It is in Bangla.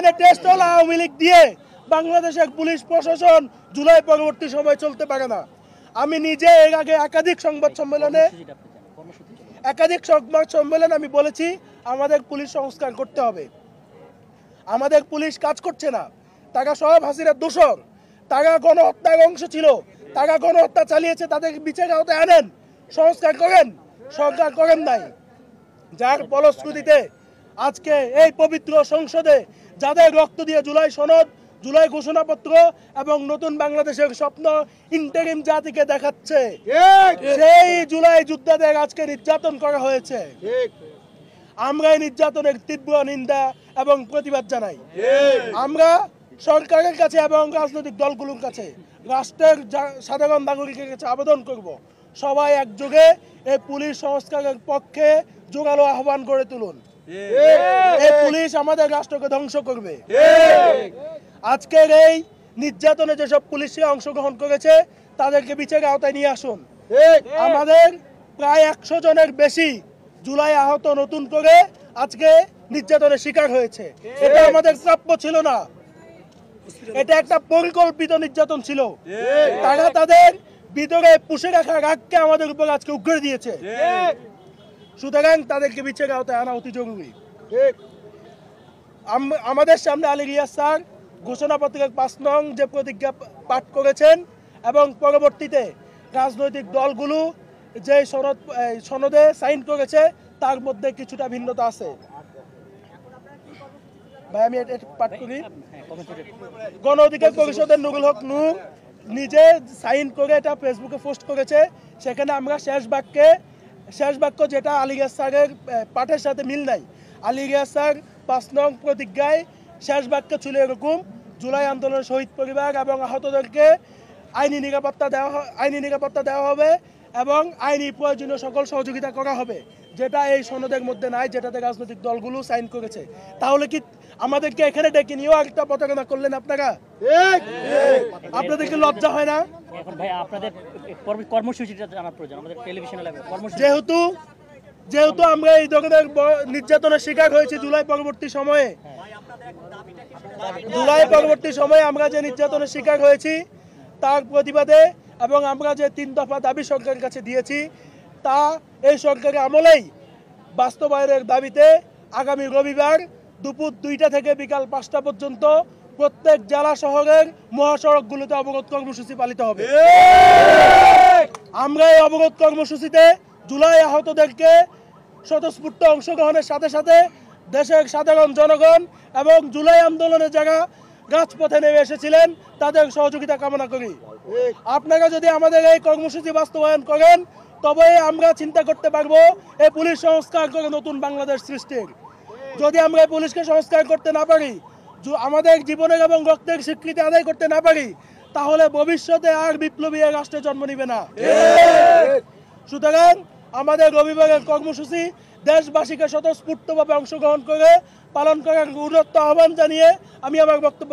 এখানে টেস্ট হল আওয়ামী লীগ দিয়ে বাংলাদেশের পুলিশ প্রশাসন জুলাই পরবর্তী সময় চলতে পারে না। আমি নিজে এর আগে একাধিক সংবাদ সম্মেলনে আমি বলেছি আমাদের পুলিশ সংস্কার করতে হবে। আমাদের পুলিশ কাজ করছে না, তারা সব হাসিনার দোষর, তারা গণহত্যার অংশ ছিল, তারা গণহত্যা চালিয়েছে, তাদের বিচারের আওতায় আনেন, সংস্কার করেন, সরকার করেন নাই। যার ফলশ্রুতিতে আজকে এই পবিত্র সংসদে যাদের রক্ত দিয়ে জুলাই সনদ, জুলাই ঘোষণাপত্র এবং নতুন বাংলাদেশের স্বপ্ন ইন্টারিম জাতিকে দেখাচ্ছে, সেই জুলাই যোদ্ধাদের আজকে নির্যাতন করা হয়েছে। আমরা এই নির্যাতনের তীব্র নিন্দা এবং প্রতিবাদ জানাই। আমরা সরকারের কাছে এবং রাজনৈতিক দলগুলোর কাছে, রাষ্ট্রের সাধারণ নাগরিকের কাছে আবেদন করব, সবাই একযোগে এই পুলিশ সংস্কারের পক্ষে জোরালো আহ্বান করে তুলুন। এই পুলিশ আমাদের রাষ্ট্রকে ধ্বংস করবে। আজকের এই নির্যাতনে যেসব পুলিশরা অংশগ্রহণ করেছে তাদেরকে বিচারের আওতায় নিয়ে আসুন। আমাদের প্রায় 100 জনের বেশি জুলাই আহত নতুন করে আজকে নির্যাতনের শিকার হয়েছে। এটা আমাদের প্রাপ্য ছিল না, এটা একটা পরিকল্পিত নির্যাতন ছিল। তারা তাদের ভিতরে পুষে রাখা রাগকে আমাদের উপর আজকে উগরে দিয়েছে। সুতরাং তাদেরকে বিচারের আওতায় আনা অতি জরুরি। আমাদের সামনে আলী রিয়াজ স্যার ঘোষণাপত্রের 5 নং যে প্রতিজ্ঞা পাঠ করেছেন এবং পরবর্তীতে রাজনৈতিক দলগুলো যে সনদে সাইন করেছে তার মধ্যে কিছুটা ভিন্নতা আছে। ভাই আমি পাঠ করি। গণ অধিকার পরিষদের নুরুল হক নূর নিজে সাইন করে এটা ফেসবুকে পোস্ট করেছে। সেখানে আমরা শেষ বাক্য যেটা আলী রিয়াজ স্যারের পাঠের সাথে মিল নাই। আলী রিয়াজ স্যার 5 নং প্রতিজ্ঞায় শেষ বাক্য ছিল এরকম: জুলাই আন্দোলনের শহীদ পরিবার এবং আহতদেরকে আইনি নিরাপত্তা দেওয়া হবে এবং আইনি প্রয়োজনীয় সকল সহযোগিতা করা হবে, যেটা এই সনদের মধ্যে নাই, যেটাতে রাজনৈতিক দলগুলো সাইন করেছে। তাহলে কি আমাদেরকে এখানে ডেকে নিয়েও একটা প্রতারণা করলেন আপনারা? আপনাদেরকে লজ্জা হয় না? এখন ভাই আপনাদের কর্মসূচিটা জানা প্রয়োজন, আমাদের টেলিভিশনে লাগবে কর্মসূচি। যেহেতু আমরা এই ধরনের নির্যাতনের শিকার হয়েছি জুলাই পরবর্তী সময়ে আমরা যে নির্যাতনের শিকার হয়েছি তার প্রতিবাদে এবং আমরা যে 3 দফা দাবি সরকারের কাছে দিয়েছি তা এই সরকারের আমলেই বাস্তবায়নের দাবিতে আগামী রবিবার দুপুর 2টা থেকে বিকাল 5টা পর্যন্ত প্রত্যেক জেলা শহরের মহাসড়কগুলোতে অবরোধ কর্মসূচি পালিত হবে। আমরা এই অবরোধ কর্মসূচিতে জুলাই আহতদেরকে স্বতঃস্ফূর্ত অংশগ্রহণের সাথে সাথে দেশের সাধারণ জনগণ এবং জুলাই আন্দোলনে যারা রাজপথে নেমে এসেছিলেন তাদের সহযোগিতা কামনা করি। আপনারা যদি আমাদের এই কর্মসূচি বাস্তবায়ন করেন তবে আমরা চিন্তা করতে পারবো এই পুলিশ সংস্কার করে নতুন বাংলাদেশ সৃষ্টির। যদি আমরা এই পুলিশকে সংস্কার করতে না পারি, আমাদের জীবনের এবং রক্তের স্বীকৃতি আদায় করতে না পারি, তাহলে ভবিষ্যতে আর বিপ্লবী রাষ্ট্রে জন্ম নিবে না। সুতরাং আমাদের রবিবারের কর্মসূচি দেশবাসীকে স্বতঃস্ফূর্তভাবে অংশগ্রহণ করে পালন করার গুরুত্ব আহ্বান জানিয়ে আমি আমার বক্তব্য